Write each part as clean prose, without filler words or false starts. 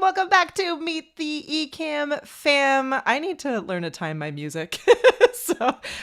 Welcome back to Meet the Ecamm fam. I need to learn to time my music.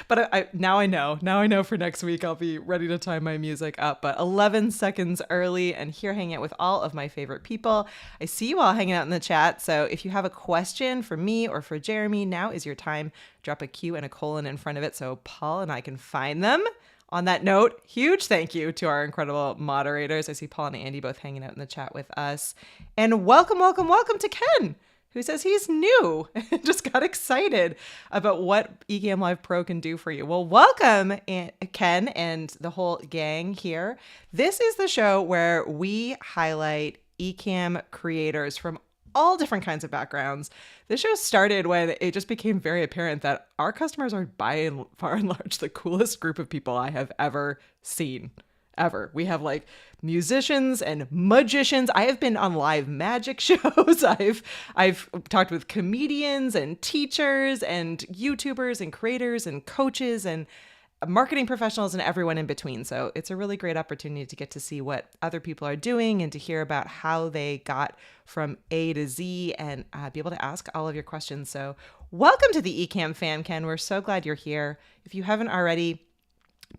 But now I know for next week I'll be ready to time my music up, but 11 seconds early and here hanging out with all of my favorite people. I see you all hanging out in the chat. So if you have a question for me or for Jeremy, now is your time. Drop a Q and a colon in front of it so Paul and I can find them. On that note, huge thank you to our incredible moderators. I see Paul and Andy both hanging out in the chat with us. And welcome to Ken, who says he's new and just got excited about what Ecamm Live Pro can do for you. Well, welcome, Ken and the whole gang here. This is the show where we highlight Ecamm creators from all different kinds of backgrounds. This show started when it just became very apparent that our customers are by far and large the coolest group of people I have ever seen. Ever. We have like musicians and magicians. I have been on live magic shows. I've talked with comedians and teachers and YouTubers and creators and coaches and marketing professionals and everyone in between. So it's a really great opportunity to get to see what other people are doing and to hear about how they got from A to Z and be able to ask all of your questions. So welcome to the Ecamm fan, Ken. We're so glad you're here. If you haven't already,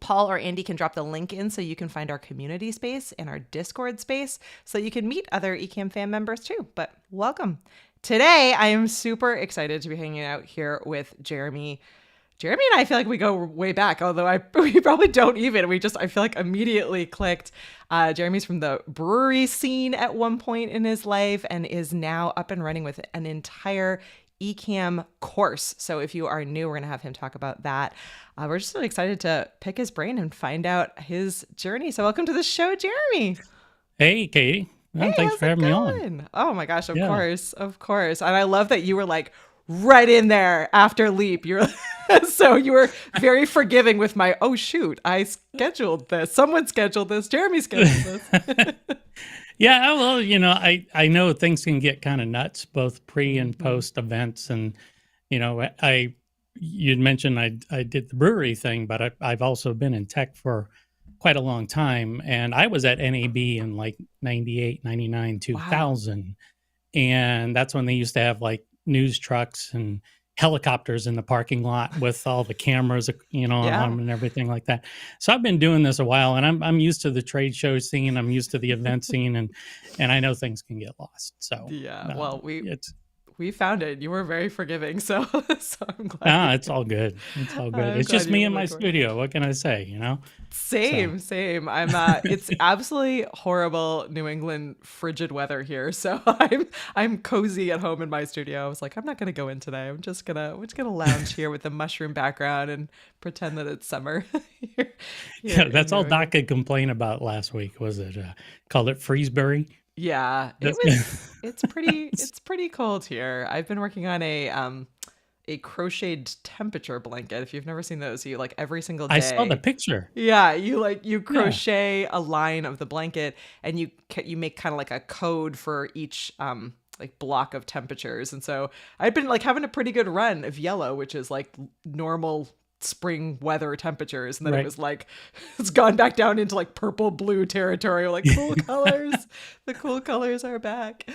Paul or Andy can drop the link in so you can find our community space and our Discord space so you can meet other Ecamm fan members too. But welcome. Today, I am super excited to be hanging out here with Jeremy. Jeremy and I feel like we go way back, although we probably don't even. I feel like immediately clicked. Jeremy's from the brewery scene at one point in his life and is now up and running with an entire Ecamm course. So if you are new, we're going to have him talk about that. We're just really excited to pick his brain and find out his journey. So welcome to the show, Jeremy. Hey, Katie. Well, hey, thanks for having me on. Oh my gosh, of course. And I love that you were like right in there after Leap. So you were very forgiving with my, oh shoot, I scheduled this. Someone scheduled this. Jeremy scheduled this. Yeah, well, I know things can get kind of nuts, both pre and post events. And, you'd mentioned I did the brewery thing, but I've also been in tech for quite a long time. And I was at NAB in like 98, 99, 2000. Wow. And that's when they used to have like news trucks and helicopters in the parking lot with all the cameras, on them and everything like that. So I've been doing this a while, and I'm used to the trade show scene. I'm used to the event scene, and I know things can get lost. So we found it. You were very forgiving, so I'm glad. It's all good. It's all good. It's just me in my studio. What can I say? Same. I'm. It's absolutely horrible New England frigid weather here, so I'm cozy at home in my studio. I was like, I'm not gonna go in today. We're just gonna lounge here with the mushroom background and pretend that it's summer. here in That's New all Doc England. could complain about last week. Was it called it Freezeberry? Yeah, it That's was. It's pretty cold here. I've been working on a crocheted temperature blanket. If you've never seen those, you like every single I saw the day. picture. Yeah, you Yeah. crochet a line of the blanket, and you make kind of like a code for each like block of temperatures. And so I've been like having a pretty good run of yellow, which is like normal spring weather temperatures, and then it Right. was like it's gone back down into like purple blue territory, like cool colors. The cool colors are back.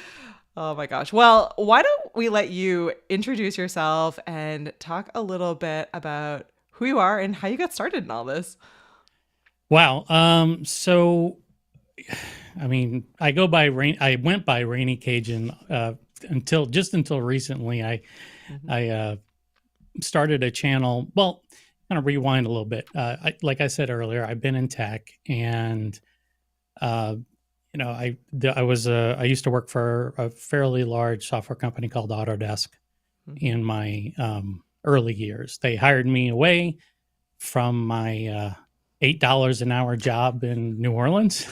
Oh my gosh. Well, why don't we let you introduce yourself and talk a little bit about who you are and how you got started in all this? Wow. So I mean, I went by Rainy Cajun until recently. Hmm. I started a channel. Well, kind of rewind a little bit. Like I said earlier, I've been in tech, and uh, I used to work for a fairly large software company called Autodesk Hmm. in my early years. They hired me away from my $8 an hour job in New Orleans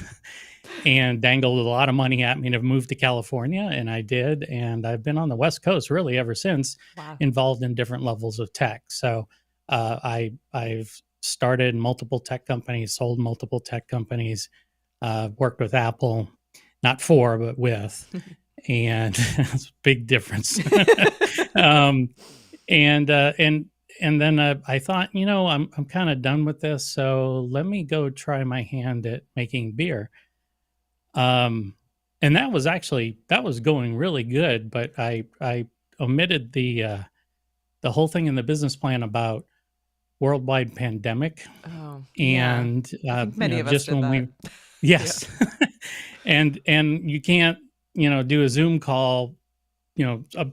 and dangled a lot of money at me to move to California, and I did. And I've been on the West Coast really ever since, Wow. involved in different levels of tech. So I've started multiple tech companies, sold multiple tech companies, worked with Apple, not for, but with, and it's a big difference. um, and uh, and and then I thought, I'm kind of done with this, so let me go try my hand at making beer. Um, and that was going really good, but I omitted the whole thing in the business plan about worldwide pandemic, Oh, yeah. and I think many of us just did when that. we, Yeah. yes, and you can't do a Zoom call,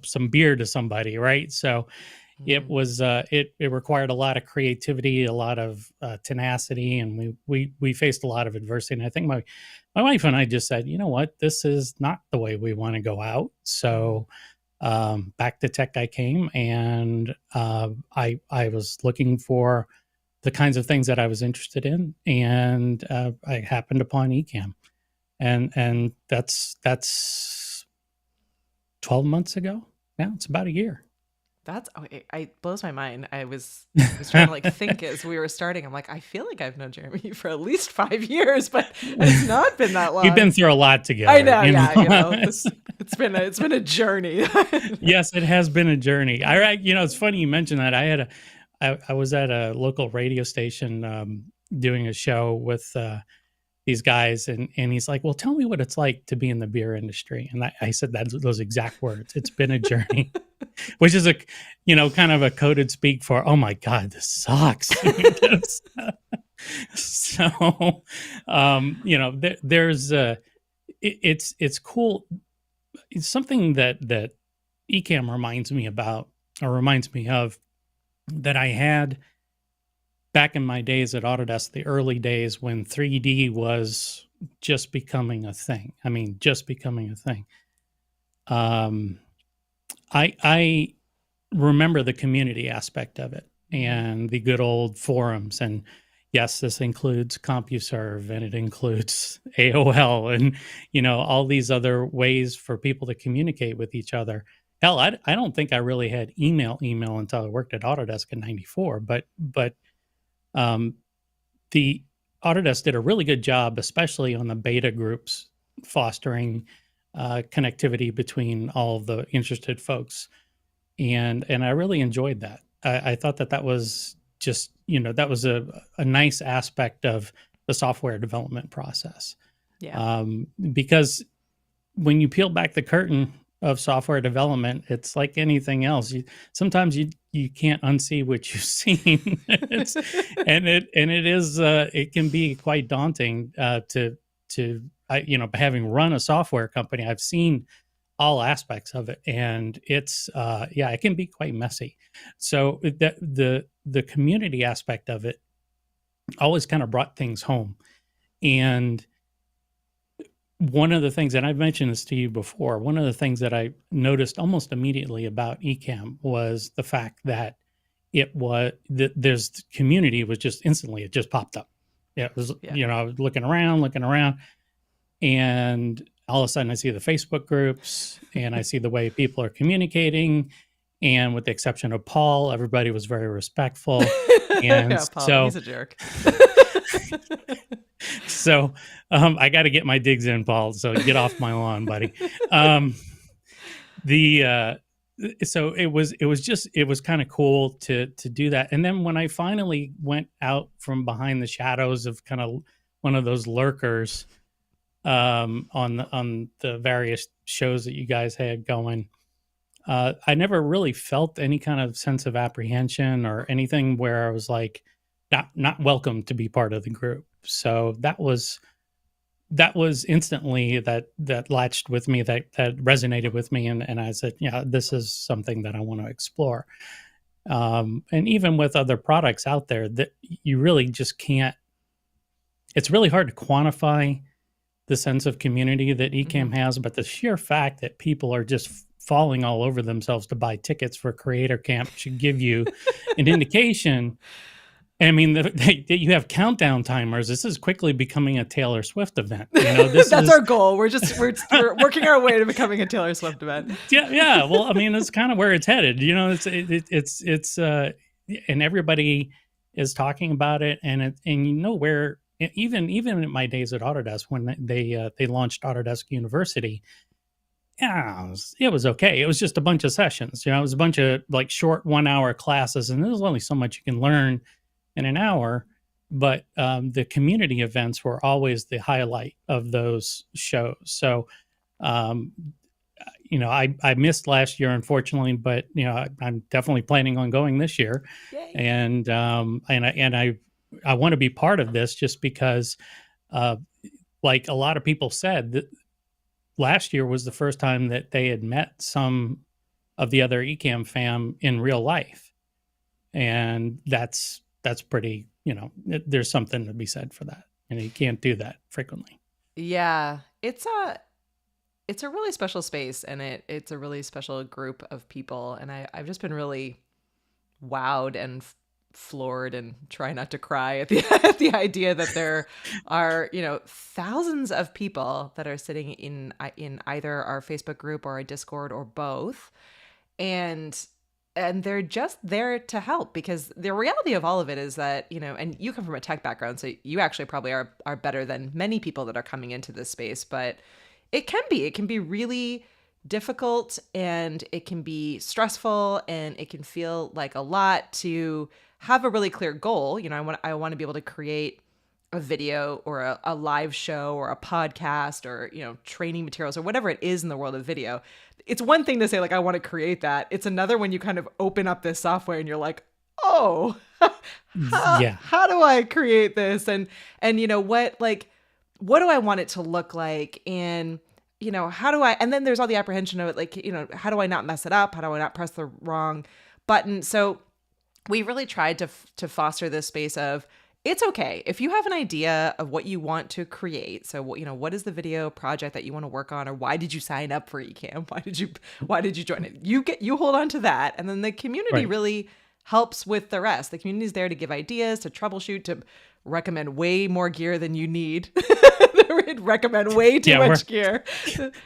some beer to somebody, right? So it Mm. was it required a lot of creativity, a lot of tenacity, and we faced a lot of adversity. And I think my wife and I just said, you know what, this is not the way we want to go out. Mhm. So back to tech I came, and I was looking for the kinds of things that I was interested in, and I happened upon Ecamm, and that's 12 months ago. Now it's about a year. That's oh, it blows my mind. I was trying to like think as we were starting. I'm like, I feel like I've known Jeremy for at least 5 years, but it's not been that We've long. been through a lot I together, know, yeah, It's, it's been a journey. yes, it has been a journey. It's funny you mentioned that. I was at a local radio station doing a show with these guys, and he's like, "Well, tell me what it's like to be in the beer industry." And I said those exact words. It's been a journey, which is kind of a coded speak for, "Oh my God, this sucks." So, there's it's cool. It's something that Ecamm reminds me about, or reminds me of, that I had back in my days at Autodesk, the early days when 3D was just becoming a thing. I mean, just becoming a thing. Um, I remember the community aspect of it Mhm. and the good old forums. And yes, this includes CompuServe, and it includes AOL, and all these other ways for people to communicate with each other. Hell, I don't think I really had email until I worked at Autodesk in '94. But um, the Autodesk did a really good job, especially on the beta groups, fostering connectivity between all of the interested folks, and I really enjoyed that. I thought that was just that was a nice aspect of the software development process, Yeah. because when you peel back the curtain of software development, it's like anything else. Sometimes you can't unsee what you've seen. It is it can be quite daunting having run a software company. I've seen all aspects of it, and it's yeah, it can be quite messy. So the community aspect of it always kind of brought things home. And one of the things, and I've mentioned this to you before, one of the things that I noticed almost immediately about Ecamm was the fact that there's community was just instantly, it just popped up. Yeah, it was, Yeah. I was looking around, and all of a sudden I see the Facebook groups and I see the way people are communicating. And with the exception of Paul, everybody was very respectful. And Yeah, Paul, so, he's a jerk. so I got to get my digs in, Paul. So get off my lawn, buddy. Um, the so it was kind of cool to do that. And then when I finally went out from behind the shadows of kind of one of those lurkers on the various shows that you guys had going, I never really felt any kind of sense of apprehension or anything where I was like not welcome to be part of the group. So that was instantly that latched with me, that resonated with me, and I said, yeah, this is something that I want to explore. And even with other products out there, that you really just can't. It's really hard to quantify the sense of community that Ecamm has, but the sheer fact that people are just falling all over themselves to buy tickets for Creator Camp should give you an indication. I mean, you have countdown timers. This is quickly becoming a Taylor Swift event. This That's is our goal. We're working our way to becoming a Taylor Swift event. yeah. Well, I mean, that's kind of where it's headed. It's and everybody is talking about it, and where even in my days at Autodesk when they launched Autodesk University. Yeah, it was okay. It was just a bunch of sessions. It was a bunch of like short 1 hour classes, and there's only so much you can learn in an hour. But the community events were always the highlight of those shows. So, I missed last year, unfortunately, but I'm definitely planning on going this year. Yay. And I want to be part of this just because, like a lot of people said, that last year was the first time that they had met some of the other Ecamm fam in real life. And that's pretty, there's something to be said for that. And you can't do that frequently. Yeah, it's a really special space, and it's a really special group of people. And I've just been really wowed and floored and try not to cry at the idea that there are thousands of people that are sitting in either our Facebook group or our Discord or both, and they're just there to help, because the reality of all of it is that and you come from a tech background, so you actually probably are better than many people that are coming into this space, but it can be really difficult, and it can be stressful, and it can feel like a lot to have a really clear goal. I want to be able to create a video or a live show or a podcast or, training materials or whatever it is in the world of video. It's one thing to say, like, I want to create that. It's another when you kind of open up this software and you're like, oh, how do I create this? And what do I want it to look like? And, how do I, and then there's all the apprehension of it, like, how do I not mess it up? How do I not press the wrong button? So we really tried to foster this space of, it's okay if you have an idea of what you want to create. So, what is the video project that you want to work on, or why did you sign up for Ecamm? Why did you join it? You hold on to that, and then the community really helps with the rest. The community is there to give ideas, to troubleshoot, to recommend way more gear than you need. Recommend way too much gear.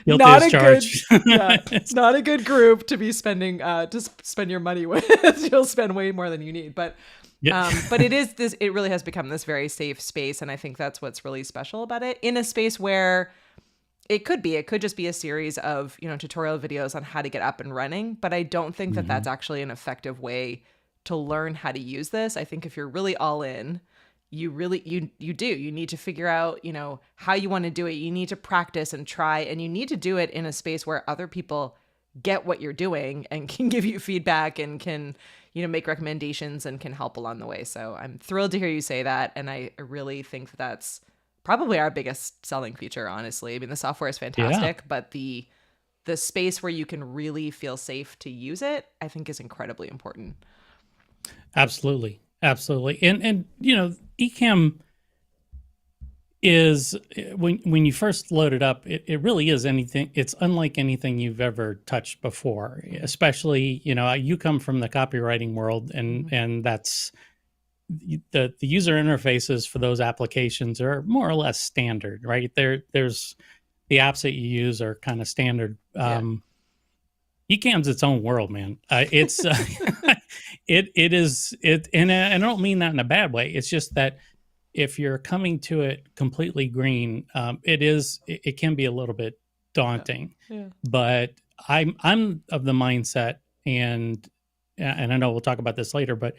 Not a good, it's not a good group to be spending to spend your money with. You'll spend way more than you need, but it really has become this very safe space, and I think that's what's really special about it. In a space where it could just be a series of tutorial videos on how to get up and running, but I don't think that that's actually an effective way to learn how to use this. I think if you're really all in, you need to figure out, how you want to do it. You need to practice and try, and you need to do it in a space where other people get what you're doing and can give you feedback and can, make recommendations and can help along the way. So I'm thrilled to hear you say that. And I really think that's probably our biggest selling feature, honestly. I mean, the software is fantastic, but the space where you can really feel safe to use it, I think is incredibly important. Absolutely. And Ecamm is, when you first load it up, it really is anything. It's unlike anything you've ever touched before, especially, you come from the copywriting world, and that's the user interfaces for those applications are more or less standard, right? There's the apps that you use are kind of standard. Yeah. Ecamm's its own world, man. It's it is it, and I don't mean that in a bad way. It's just that if you're coming to it completely green, it can be a little bit Yeah. daunting. Yeah. But I'm of the mindset, and I know we'll talk about this later, but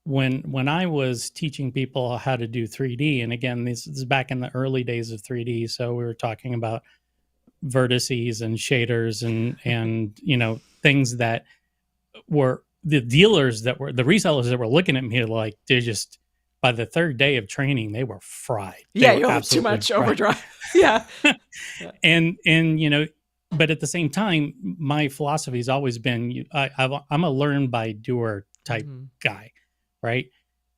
when I was teaching people how to do 3D, and again, this is back in the early days of 3D, so we were talking about vertices and shaders and things that were the dealers that were the resellers that were looking at me like they just by the third day of training they were fried. They Yeah, were you're like too absolutely much fried. overdrive. Yeah. Yeah. And but at the same time, my philosophy has always been I'm a learn by doer type Mhm. guy, right?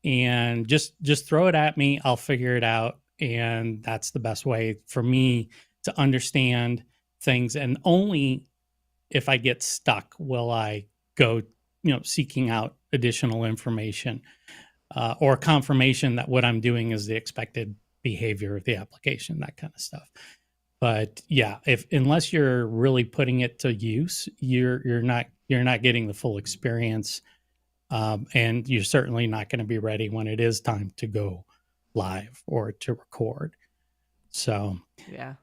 And just throw it at me, I'll figure it out, and that's the best way for me to understand things. And only if I get stuck will I go, seeking out additional information or confirmation that what I'm doing is the expected behavior of the application, that kind of stuff. But yeah, if unless you're really putting it to use, you're not getting the full experience, and you're certainly not going to be ready when it is time to go live or to record. So, Yeah.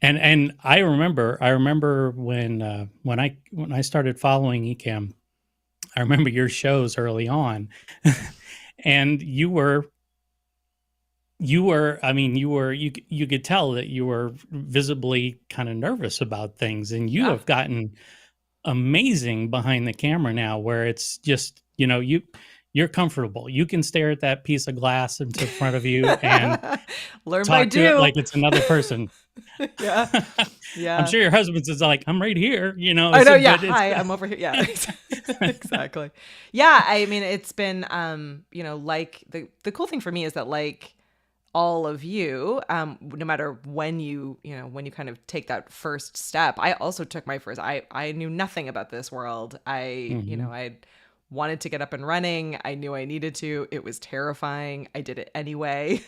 and I remember when I started following Ecamm, I remember your shows early on, and you could tell that you were visibly kind of nervous about things, and you Yeah. have gotten amazing behind the camera now, where it's just you're comfortable. You can stare at that piece of glass into front of you and Learn by talk to it do. like it's another person. Yeah. I'm Yeah. sure your husband's is like, I'm right here, I know. so, Yeah. but it's Hi, I'm over here. Yeah. Exactly. Yeah. I mean, it's been, like the cool thing for me is that like all of you, no matter when you kind of take that first step, I also took my first, I knew nothing about this world. Mhm. I wanted to get up and running. I knew I needed to. It was terrifying. I did it anyway.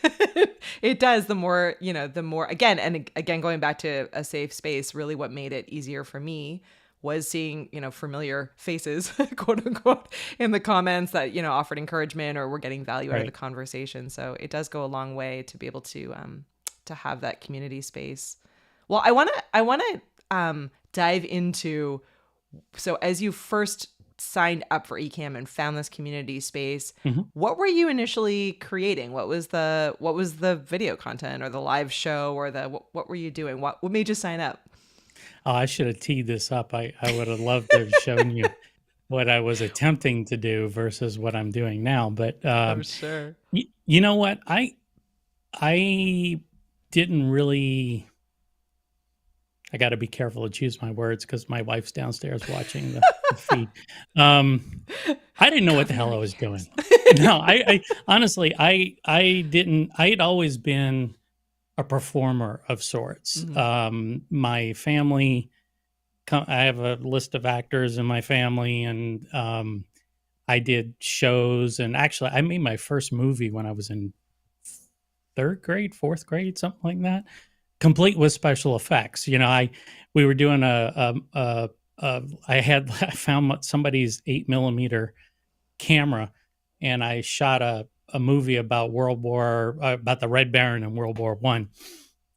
It does. The more, again, and again, going back to a safe space, really what made it easier for me was seeing, familiar faces, quote unquote, in the comments that, offered encouragement or were getting value out of the Right. conversation. So it does go a long way to be able to have that community space. Well, I want to dive into, so as you first signed up for Ecamm and found this community space, Mhm. what were you initially creating? What was the video content or the live show or what were you doing? What made you sign up? Oh, I should have teed this up. I would have loved to have shown you what I was attempting to do versus what I'm doing now. But I'm sure. you know what? I didn't really. I got to be careful to choose my words because my wife's downstairs watching the feed. I didn't know what the Cover hell your I was ears. doing. No, I honestly, I didn't. I had always been a performer of sorts. Mhm. My family, I have a list of actors in my family, and I did shows. And actually, I made my first movie when I was in third grade, fourth grade, something like that, complete with special effects. We were doing I found somebody's 8 millimeter camera, and I shot a movie about about the Red Baron in World War I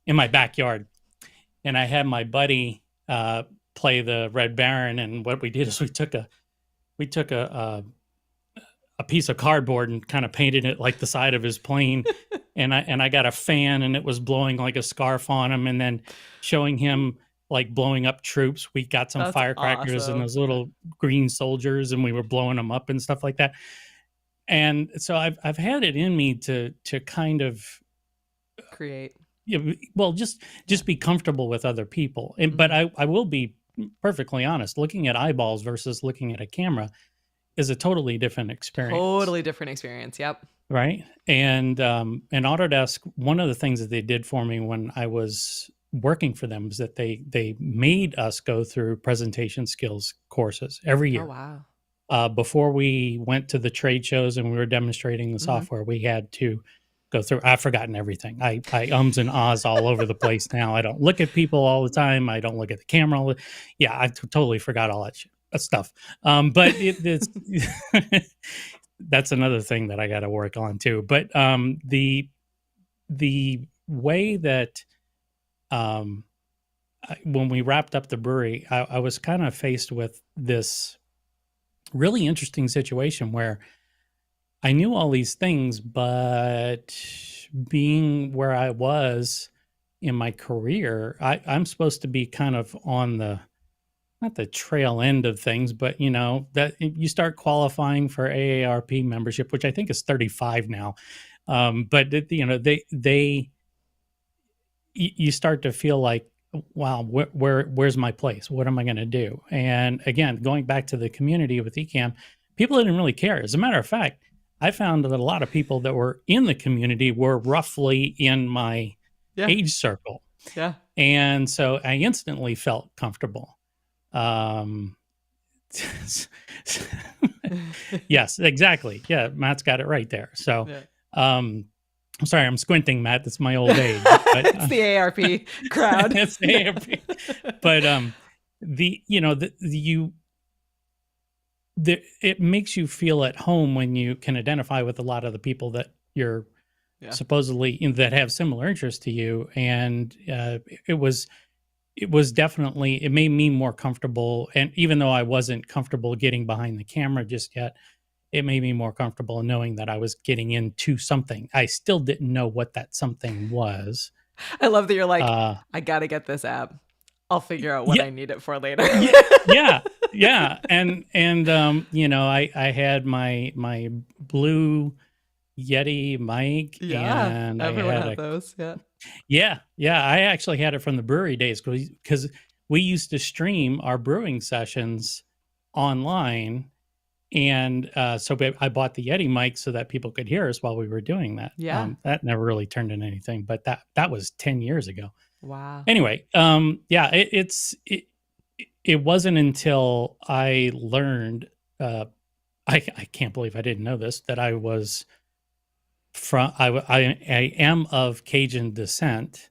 in my backyard. And I had my buddy play the Red Baron. And what we did is we took a piece of cardboard and kind of painted it like the side of his plane. And I got a fan, and it was blowing like a scarf on him, and then showing him like blowing up troops. We got some That's firecrackers and awesome. those little green soldiers, and we were blowing them up and stuff like that. And so I've had it in me to kind of Create. well, just be comfortable with other people. But Mhm. I will be perfectly honest, looking at eyeballs versus looking at a camera is a totally different experience, Totally different experience. Yep. right? And Autodesk, one of the things that they did for me when I was working for them is that they made us go through presentation skills courses every Oh year. wow. before we went to the trade shows and we were demonstrating the Hmm. software, we had to go through. I've forgotten everything. I ums and ahs all over the place now. I don't look at people all the time. I don't look at the camera. Yeah, totally forgot all that stuff. But it's that's another thing that I got to work on too. But the way that um, when we wrapped up the brewery, I was kind of faced with this really interesting situation where I knew all these things, but being where I was in my career, I'm supposed to be kind of on the not the trail end of things, but that you start qualifying for AARP membership, which I think is 35 now. But you start to feel like, wow, where's my place? What am I going to do? And again, going back to the community with Ecamm, people didn't really care. As a matter of fact, I found that a lot of people that were in the community were roughly in my Yeah. age circle. Yeah. And so I instantly felt comfortable. Um, yes, exactly. Yeah, Matt's got it right there. So, Yeah. I'm sorry, I'm squinting, Matt. That's my old age. But It's the AARP crowd. it's AARP. But it makes you feel at home when you can identify with a lot of the people that you're Yeah. supposedly that have similar interests to you, and it was definitely, it made me more comfortable. And even though I wasn't comfortable getting behind the camera just yet, it made me more comfortable in knowing that I was getting into something. I still didn't know what that something was. I love that you're like, Uh, I gotta get this app. I'll figure out what yeah, I need it for later. yeah, yeah, yeah. And I had my blue Yeti mic, Yeah. and I Everyone had had those. Yeah. yeah. I actually had it from the brewery days because we used to stream our brewing sessions online. And so I bought the Yeti mic so that people could hear us while we were doing that. Yeah. That never really turned into anything, but that was 10 years ago. Wow. Anyway, yeah, it wasn't until I learned, I can't believe I didn't know this, that I was I am of Cajun descent,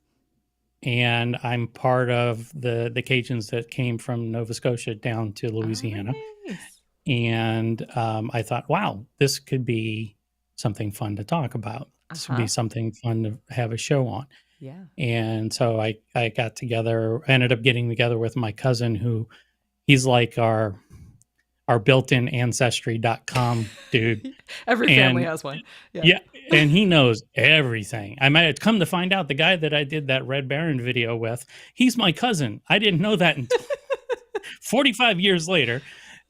and I'm part of the Cajuns that came from Nova Scotia down to Oh, Louisiana. nice. And I thought, wow, this could be something fun to talk about. This would be Uh-huh. something fun to have a show on. Yeah. And so I got together, ended up getting together with my cousin, who he's like our built-in ancestry.com dude. Every family And has one. Yeah. yeah, and he knows everything. I might have come to find out the guy that I did that Red Baron video with, he's my cousin. I didn't know that until 45 years later.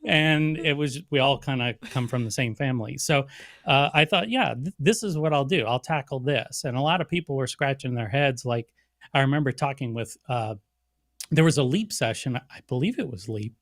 And it was, we all kind of come from the same family. So I thought, yeah, this is what I'll do. I'll tackle this. And a lot of people were scratching their heads. Like, I remember talking with, there was a Leap session, I believe it was Leap,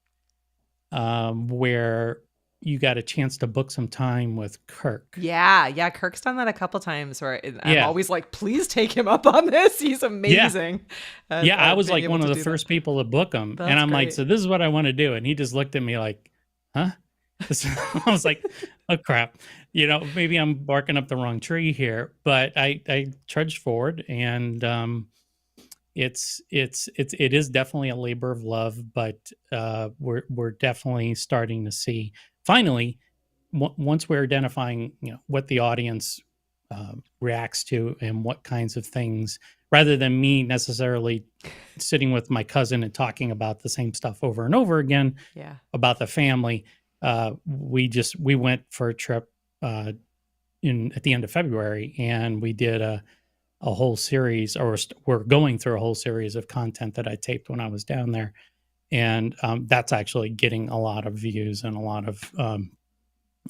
where you got a chance to book some time with Kirk. Yeah. Yeah. Kirk's done that a couple times where I'm Yeah. always like, please take him up on this. He's amazing. Yeah. I was being like able one to of the do first that. people to book him. That's And I'm like, great. so this is what I want to do. And he just looked at me like, huh? I was like, oh crap, maybe I'm barking up the wrong tree here. But I trudged forward, and it is definitely a labor of love. But we're definitely starting to see finally, once we're identifying what the audience reacts to and what kinds of things, rather than me necessarily sitting with my cousin and talking about the same stuff over and over again Yeah. about the family. We went for a trip in at the end of February, and we did a whole series, or we're going through a whole series of content that I taped when I was down there, and that's actually getting a lot of views and a lot of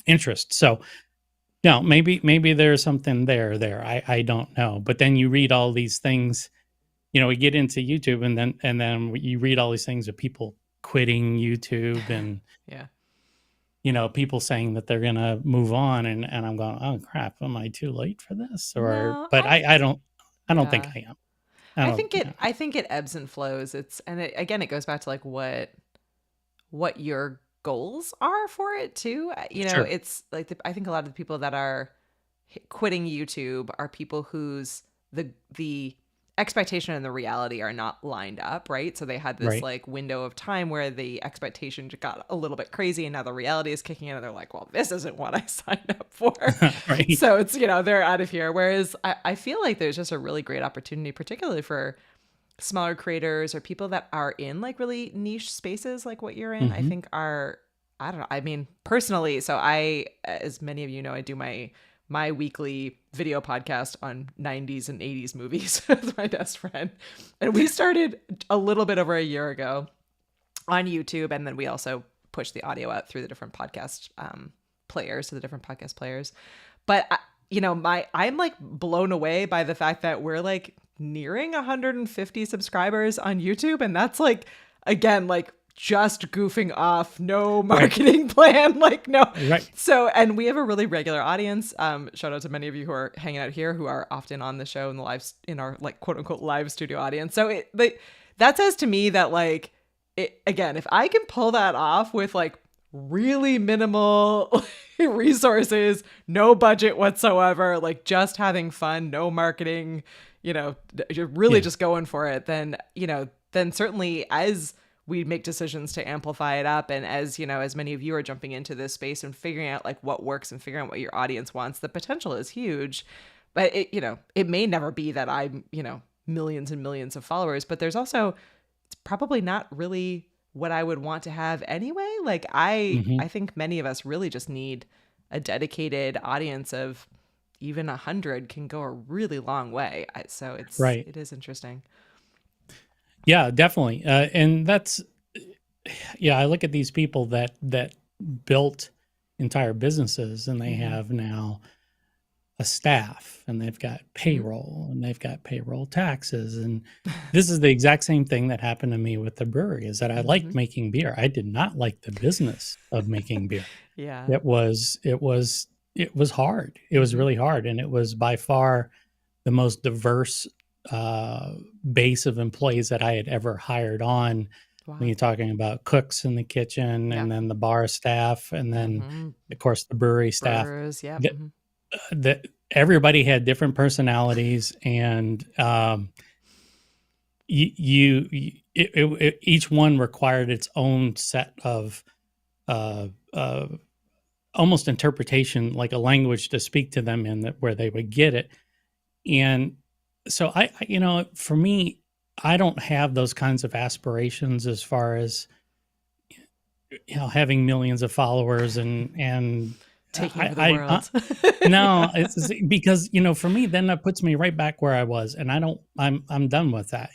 interest. So now maybe there's something there. I don't know, but then you read all these things. We get into YouTube, and then you read all these things of people quitting YouTube and Yeah. people saying that they're gonna move on, and I'm going, oh crap, am I too late for this? No, But I don't think yeah. I am. I don't. I think it ebbs and flows. Again, it goes back to like what you're goals are for it too. Sure. It's like I think a lot of the people that are quitting YouTube are people whose the expectation and the reality are not lined up, right? So they had this Right. like window of time where the expectation got a little bit crazy and now the reality is kicking in and they're like, well, this isn't what I signed up for. Right. So it's, they're out of here. Whereas I feel like there's just a really great opportunity, particularly for smaller creators or people that are in like really niche spaces like what you're in. I think I don't know. I mean, personally, so as many of you know, I do my weekly video podcast on 90s and 80s movies with my best friend. And we started a little bit over a year ago on YouTube. And then we also pushed the audio out through the different podcast players, so the different podcast players. But, I'm like blown away by the fact that we're like nearing 150 subscribers on YouTube. And that's like, again, like just goofing off, no marketing plan, like no. Right. So, and we have a really regular audience. Shout out to many of you who are hanging out here, who are often on the show in our like quote unquote live studio audience. So that says to me that like, again, if I can pull that off with like really minimal resources, no budget whatsoever, like just having fun, no marketing, you're really just going for it, then certainly as we make decisions to amplify it up. And as many of you are jumping into this space and figuring out like what works and figuring out what your audience wants, the potential is huge. But it may never be that I'm, millions and millions of followers, but there's also, it's probably not really what I would want to have anyway. Like I think many of us really just need a dedicated audience of even 100 can go a really long way. So it is interesting. Yeah, definitely. And that's, I look at these people that built entire businesses and they have now a staff and they've got payroll and they've got payroll taxes. And this is the exact same thing that happened to me with the brewery, is that I liked making beer. I did not like the business of making beer. Yeah. It was hard. It was really hard. And it was by far the most diverse base of employees that I had ever hired on. Wow. When you're talking about cooks in the kitchen and then the bar staff and then of course the brewery staff. Brewers, that everybody had different personalities and each one required its own set of almost interpretation, like a language to speak to them in, that where they would get it. And so I for me, I don't have those kinds of aspirations as far as having millions of followers and taking over the world. No, it's because for me, then that puts me right back where I was, and I'm done with that.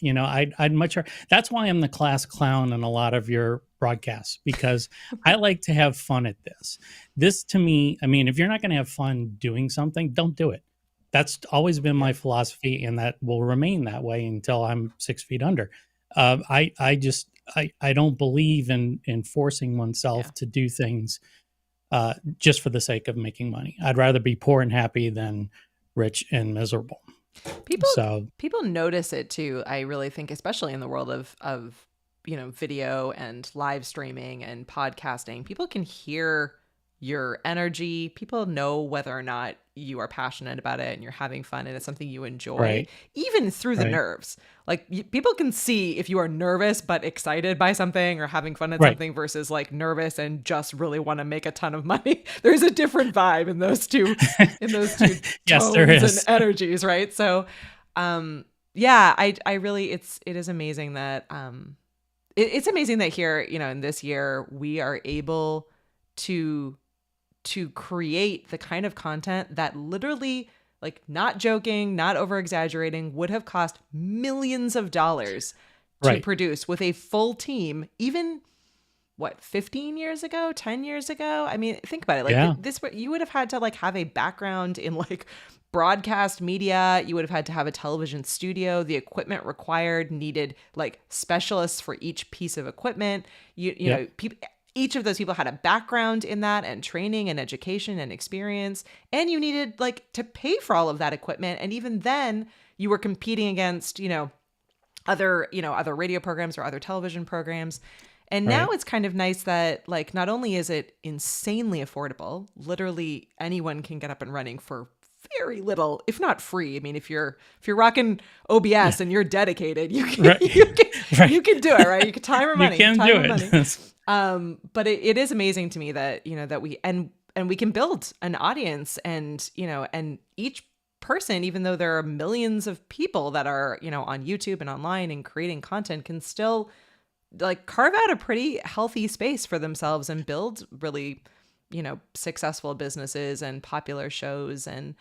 I'd much rather. That's why I'm the class clown in a lot of your broadcasts, because I like to have fun at this. This to me, I mean, if you're not going to have fun doing something, don't do it. That's always been my philosophy, and that will remain that way until I'm 6 feet under. I don't believe in forcing oneself to do things just for the sake of making money. I'd rather be poor and happy than rich and miserable. People notice it too. I really think, especially in the world of video and live streaming and podcasting, people can hear your energy. People know whether or not you are passionate about it and you're having fun and it's something you enjoy, even through the nerves. Like people can see if you are nervous but excited by something or having fun at something versus like nervous and just really want to make a ton of money. There's a different vibe in those two yes, there is. And energies, right? So I really it is amazing that it's amazing that here, in this year we are able to create the kind of content that literally, like, not joking, not over exaggerating, would have cost millions of dollars to produce with a full team, even 15 years ago, 10 years ago. I mean, think about it. Like this, you would have had to like have a background in like broadcast media. You would have had to have a television studio. The equipment required needed like specialists for each piece of equipment. You know, people. Each of those people had a background in that and training and education and experience. And you needed like to pay for all of that equipment. And even then you were competing against, other radio programs or other television programs. And now Right. it's kind of nice that like not only is it insanely affordable, literally anyone can get up and running for very little, if not free. I mean, if you're rocking Yeah. OBS and you're dedicated, you can Right. you Right. can do it, right? You can time or You money, can time do or money. it. But it is amazing to me that that we and we can build an audience, and and each person, even though there are millions of people that are on YouTube and online and creating content, can still like carve out a pretty healthy space for themselves and build really successful businesses and popular shows, and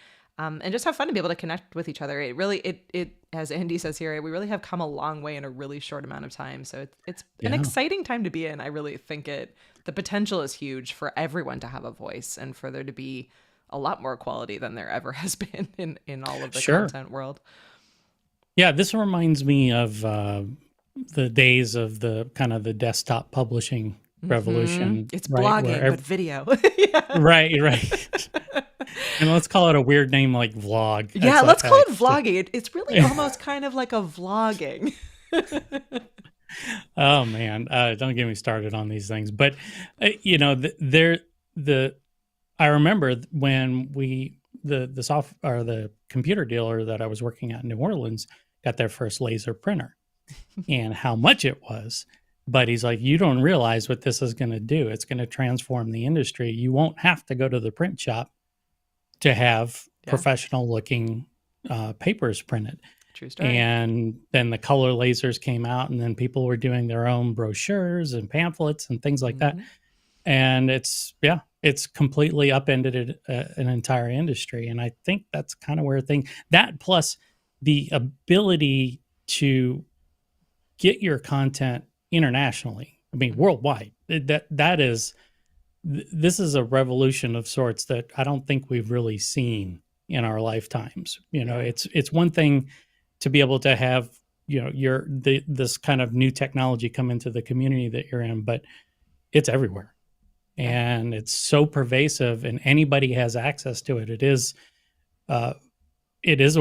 just have fun to be able to connect with each other. It really it as Andy says here, we really have come a long way in a really short amount of time. So it's an Yeah. exciting time to be in. I really think the potential is huge for everyone to have a voice and for there to be a lot more quality than there ever has been in all of the Sure. content world. Yeah, this reminds me of the days of the kind of the desktop publishing revolution, It's right? Where blogging, but video. Yeah. right, right. And let's call it a weird name like vlog. Yeah, It's let's like call it vlogging. It's really almost kind of like a vlogging. oh man, don't get me started on these things. But you know, the I remember when the soft or the computer dealer that I was working at in New Orleans got their first laser printer, and how much it was. But he's like, you don't realize what this is going to do. It's going to transform the industry. You won't have to go to the print shop to have Yeah. professional looking papers printed. True story. And then the color lasers came out, and then people were doing their own brochures and pamphlets and things like that. And it's completely upended an entire industry. And I think that's kind of where that plus the ability to get your content internationally, I mean, worldwide, this is a revolution of sorts that I don't think we've really seen in our lifetimes. It's one thing to be able to have, this kind of new technology come into the community that you're in, but it's everywhere. And it's so pervasive, and anybody has access to it. It is a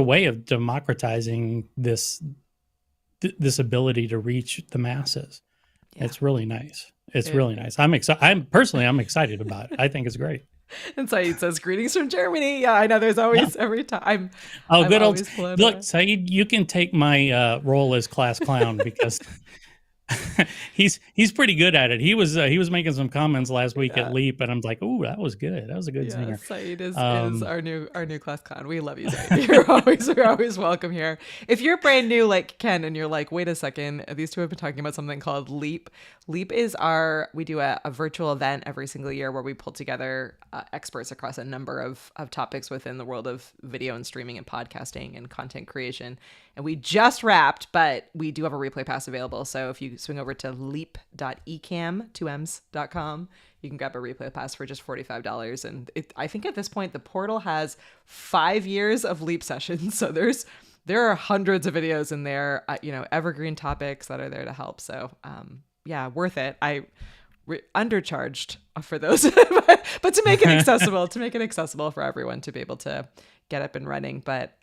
way of democratizing this ability to reach the masses. Yeah. It's really nice. It's really nice. I'm excited about it. I think it's great. And Saeed says, greetings from Germany. Yeah, I know there's always every time. Good old, look, Saeed, you can take my role as class clown because he's pretty good at it. He was making some comments last week at Leap, and I'm like, oh, that was good. That was a good singer. Saeed is our new class clown. We love you, Saeed. You're always welcome here. If you're brand new like Ken and you're like, wait a second, these two have been talking about something called Leap. Leap is we do a virtual event every single year where we pull together experts across a number of topics within the world of video and streaming and podcasting and content creation. And we just wrapped, but we do have a replay pass available. So if you swing over to leap.ecamm.com, you can grab a replay pass for just $45. And I think at this point, the portal has 5 years of Leap sessions. So there are hundreds of videos in there, evergreen topics that are there to help. So yeah, worth it. I undercharged for those, but to make it accessible for everyone to be able to get up and running. But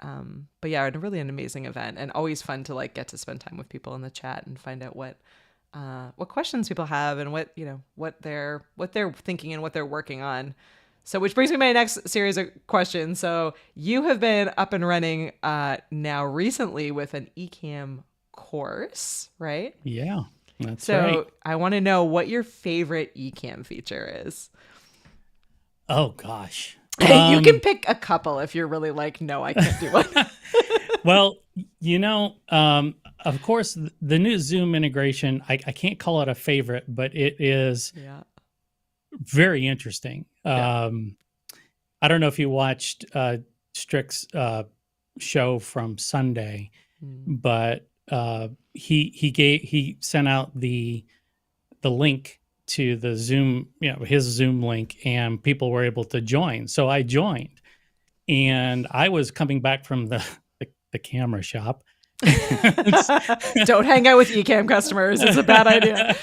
yeah, really an amazing event, and always fun to like get to spend time with people in the chat and find out what questions people have and what they're thinking and what they're working on. So which brings me to my next series of questions. So you have been up and running now recently with an Ecamm course, right? Yeah. That's so right. I want to know what your favorite Ecamm feature is. Oh gosh. You can pick a couple if you're really like, no, I can't do one. Well, of course, the new Zoom integration, I can't call it a favorite, but it is very interesting. I don't know if you watched Strick's show from Sunday, but he sent out the link to the Zoom, his Zoom link, and people were able to join. So I joined, and I was coming back from the camera shop. Don't hang out with Ecamm customers. It's a bad idea.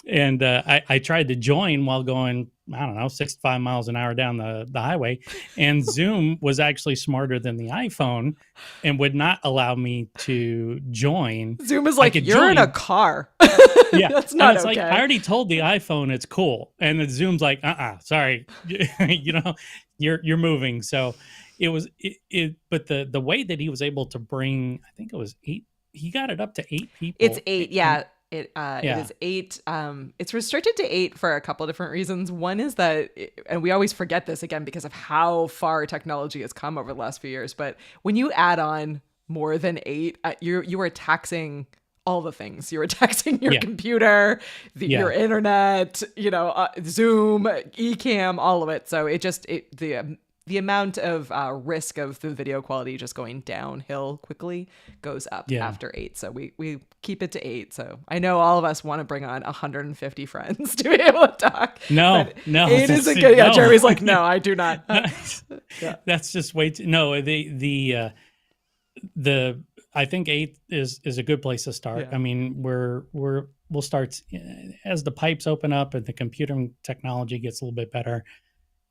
And I tried to join while going, I don't know, 65 miles an hour down the highway. And Zoom was actually smarter than the iPhone and would not allow me to join. Zoom is I like, could you're in a join. car. Yeah. That's And not it's like, I okay. already told the iPhone it's cool. And the Zoom's like, sorry. You're moving. So it was but the way that he was able to bring, I think it was 8, he got it up to 8 It's people. 8. And Yeah. It yeah. is 8. It's restricted to 8 for a couple of different reasons. One is that, and we always forget this again because of how far technology has come over the last few years. But when you add on more than 8, you are taxing all the things. You're taxing your Yeah. computer, your Yeah. internet, Zoom, Ecamm, all of it. So the amount of risk of the video quality just going downhill quickly goes up Yeah. after 8. So we keep it to 8. So I know all of us want to bring on 150 friends to be able to talk. No, But no, 8 that's isn't good. Yeah, no. Jeremy's like, no, I do not. Yeah. That's just way too. No, the I think 8 is a good place to start. Yeah. I mean, we'll start as the pipes open up and the computer technology gets a little bit better.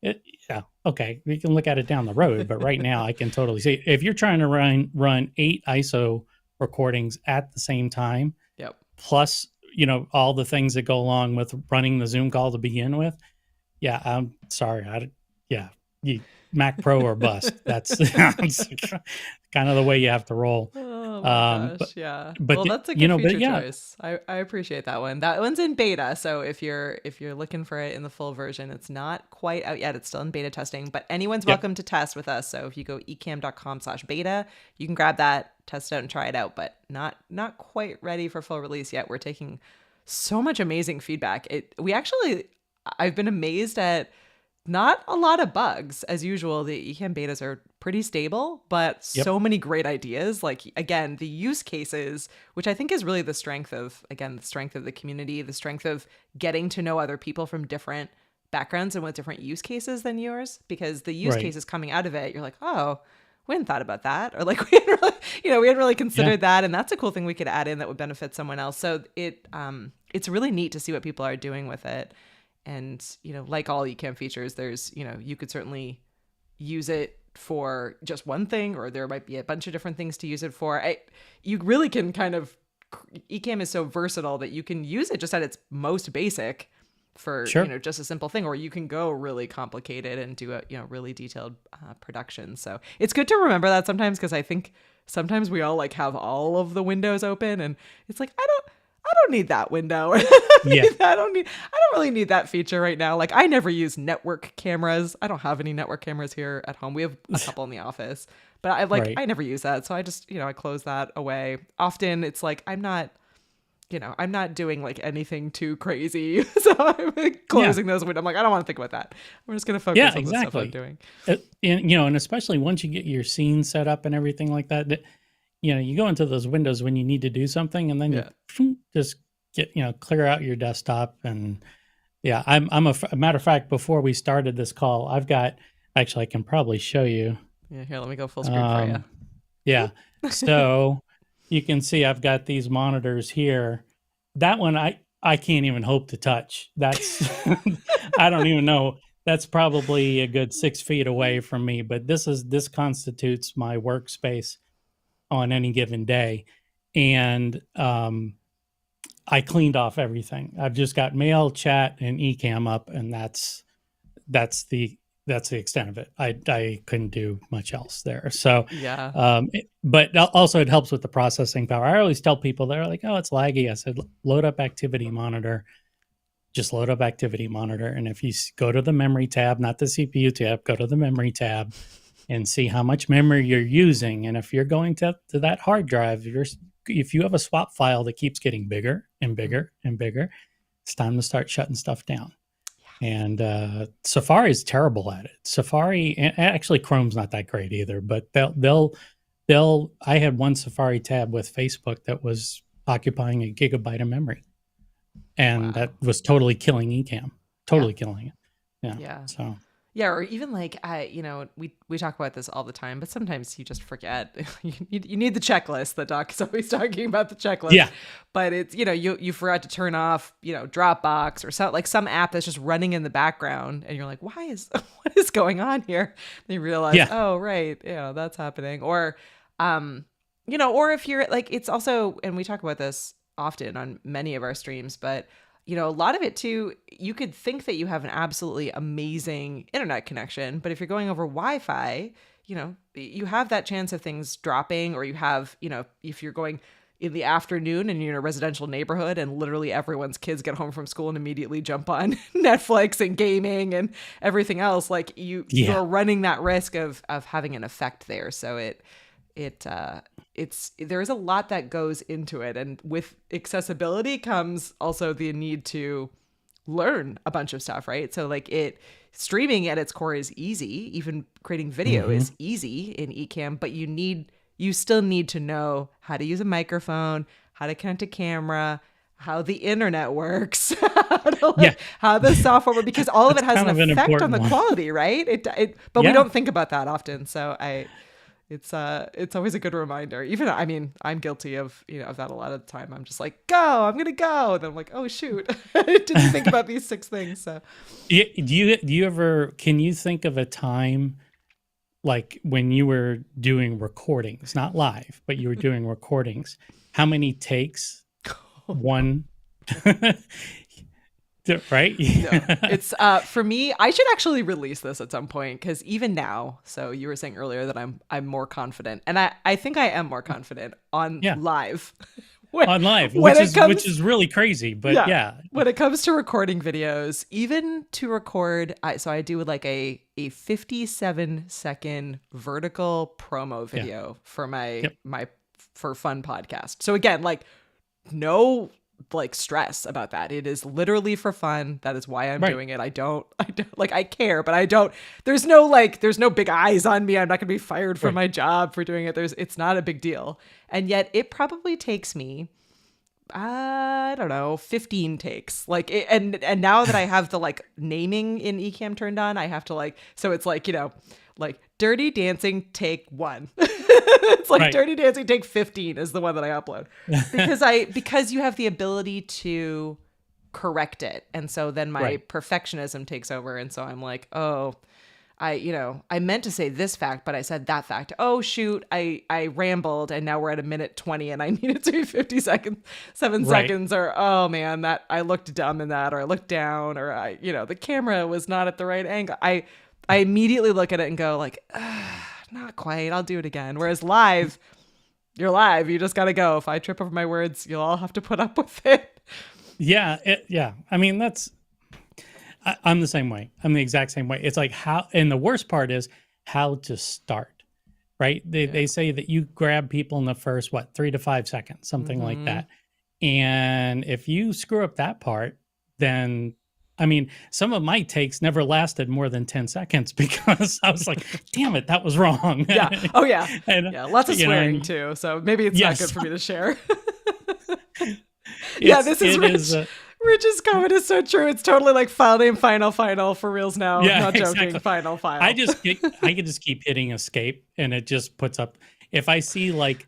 Yeah, okay, we can look at it down the road, but right now I can totally see if you're trying to run 8 ISO recordings at the same time, Yep. plus all the things that go along with running the Zoom call to begin with. Yeah, I'm sorry. Yeah, Mac Pro or bust. That's, that's kind of the way you have to roll. Oh my But gosh, yeah. but Well, that's a good but feature yeah, choice. I appreciate that one. That one's in beta, so if you're looking for it in the full version, it's not quite out yet. It's still in beta testing, but anyone's yep, welcome to test with us. So if you go ecamm.com/beta, you can grab that, test it out and try it out, but not quite ready for full release yet. We're taking so much amazing feedback. I've been amazed at not a lot of bugs as usual. The Ecamm betas are pretty stable, but yep, so many great ideas. Like again, the use cases, which I think is really the strength of the community, the strength of getting to know other people from different backgrounds and with different use cases than yours, because the use right, cases coming out of it, you're like, oh, we hadn't thought about that, or like we hadn't really yeah, considered that, and that's a cool thing we could add in that would benefit someone else. So it's really neat to see what people are doing with it. And, like all Ecamm features, there's, you could certainly use it for just one thing, or there might be a bunch of different things to use it for. You really can Ecamm is so versatile that you can use it just at its most basic for, sure, just a simple thing, or you can go really complicated and do a, really detailed production. So it's good to remember that sometimes, because I think sometimes we all like have all of the windows open and it's like, I don't need that window. yeah, I don't really need that feature right now. Like I never use network cameras. I don't have any network cameras here at home. We have a couple in the office, but right, I never use that. So I just, I close that away. Often it's like, I'm not doing like anything too crazy. So I'm like, yeah, closing those windows. I'm like, I don't want to think about that. I'm just going to yeah, focus on the stuff I'm exactly. doing. And especially once you get your scene set up and everything like that, you go into those windows when you need to do something, and then Yeah. you just get clear out your desktop. And yeah, a matter of fact, before we started this call, I've got, actually I can probably show you. Yeah. Here, let me go full screen for you. Yeah, so you can see I've got these monitors here. That one I can't even hope to touch. That's I don't even know. That's probably a good 6 feet away from me, but this constitutes my workspace on any given day. And I cleaned off everything. I've just got mail, chat, and Ecamm up, and that's the extent of it. I couldn't do much else there. So, Yeah. but also it helps with the processing power. I always tell people, they're like, "Oh, it's laggy." I said, "Load up Activity Monitor. Just load up Activity Monitor, and if you go to the memory tab, not the CPU tab, go to the memory tab, and see how much memory you're using. And if you're going to that hard drive, if you have a swap file that keeps getting bigger and bigger and bigger, it's time to start shutting stuff down." And Safari is terrible at it. Safari, and actually Chrome's not that great either, but they'll I had one Safari tab with Facebook that was occupying a gigabyte of memory, and Wow. that was totally killing Ecamm, Yeah. totally killing it. Yeah. Yeah. So Yeah, or even like we talk about this all the time, but sometimes you just forget. You need the checklist. The doc is always talking about the checklist, Yeah. but it's you forgot to turn off Dropbox or some app that's just running in the background, and you're like, why is what is going on here? And you realize, Yeah. oh right, that's happening. Or or if you're like, it's also, and we talk about this often on many of our streams, but a lot of it too, you could think that you have an absolutely amazing internet connection, but if you're going over Wi-Fi, you have that chance of things dropping, or you have, if you're going in the afternoon and you're in a residential neighborhood and literally everyone's kids get home from school and immediately jump on Netflix and gaming and everything else, like you're running that risk of having an effect there. So there is a lot that goes into it, and with accessibility comes also the need to learn a bunch of stuff, right? So like streaming at its core is easy, even creating video is easy in Ecamm, but you still need to know how to use a microphone, how to connect a camera, how the internet works, how the software works, because all of it has an effect on the quality, right? But we don't think about that often. So it's always a good reminder. Even, I mean, I'm guilty of that a lot of the time. I'm just like, I'm gonna go, and then I'm like, oh shoot, I didn't think about these 6 things. So do you ever, can you think of a time like when you were doing recordings, not live, but you were doing recordings, how many takes one right? It's for me, I should actually release this at some point, because even now, so you were saying earlier that I'm more confident, and I think I am more confident on live. On live, which is really crazy, but yeah. When it comes to recording videos, even to record, I do like a 57-second vertical promo video for my for fun podcast. So again, like no like stress about that. It is literally for fun. That is why I'm doing it. I don't like, I care, but I don't, there's no big eyes on me. I'm not gonna be fired from my job for doing it. It's not a big deal. And yet it probably takes me, I don't know, 15 takes. Like and now that I have the like naming in Ecamm turned on, I have to like, so it's like, like Dirty Dancing take 1. It's like Dirty Dancing take 15 is the one that I upload, because you have the ability to correct it. And so then my perfectionism takes over. And so I'm like, oh, I meant to say this fact, but I said that fact. Oh shoot, I rambled, and now we're at 1:20 and I need it to be 50 seconds, 7 seconds, or oh man, that I looked dumb in that, or I looked down, or the camera was not at the right angle. I immediately look at it and go like, not quite, I'll do it again. Whereas live, you're live, you just gotta go. If I trip over my words, you'll all have to put up with it. Yeah. I mean, I'm the same way. I'm the exact same way. It's like how, and the worst part is how to start, right? They say that you grab people in the first, 3 to 5 seconds, something like that. And if you screw up that part, then, I mean, some of my takes never lasted more than 10 seconds because I was like, damn it, that was wrong. Yeah. Oh yeah. And, lots of swearing too. So maybe it's not good for me to share. This is Rich. Rich's comment is so true. It's totally like file name, final for reals now. Yeah, not joking. Exactly. Final. I can just keep hitting escape, and it just puts up. If I see like,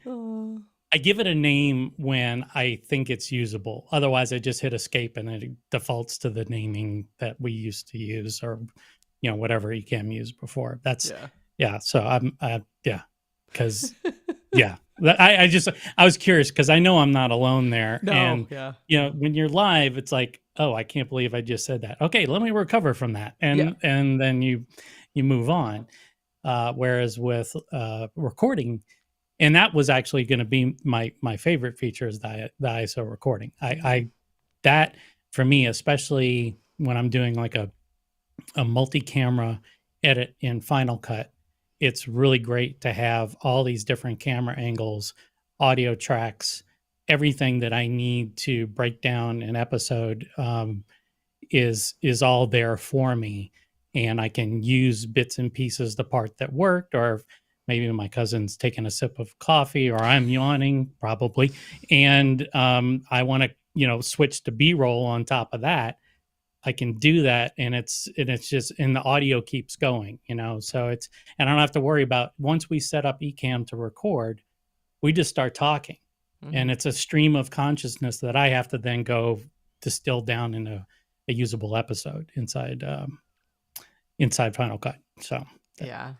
I give it a name when I think it's usable. Otherwise, I just hit escape, and it defaults to the naming that we used to use, or whatever Ecamm used before. That's So I'm because I was curious because I know I'm not alone there. No, and when you're live, it's like, oh, I can't believe I just said that. Okay, let me recover from that, and then you move on. Whereas with recording, and that was actually going to be my favorite feature is the ISO recording. I that for me, especially when I'm doing like a multi-camera edit in Final Cut, it's really great to have all these different camera angles, audio tracks, everything that I need to break down an episode is all there for me. And I can use bits and pieces, the part that worked, or maybe my cousin's taking a sip of coffee, or I'm yawning probably. And I want to, switch to B-roll on top of that. I can do that, and it's just, and the audio keeps going, so it's, and I don't have to worry about, once we set up Ecamm to record, we just start talking, and it's a stream of consciousness that I have to then go distill down into a usable episode inside Final Cut. So Yeah.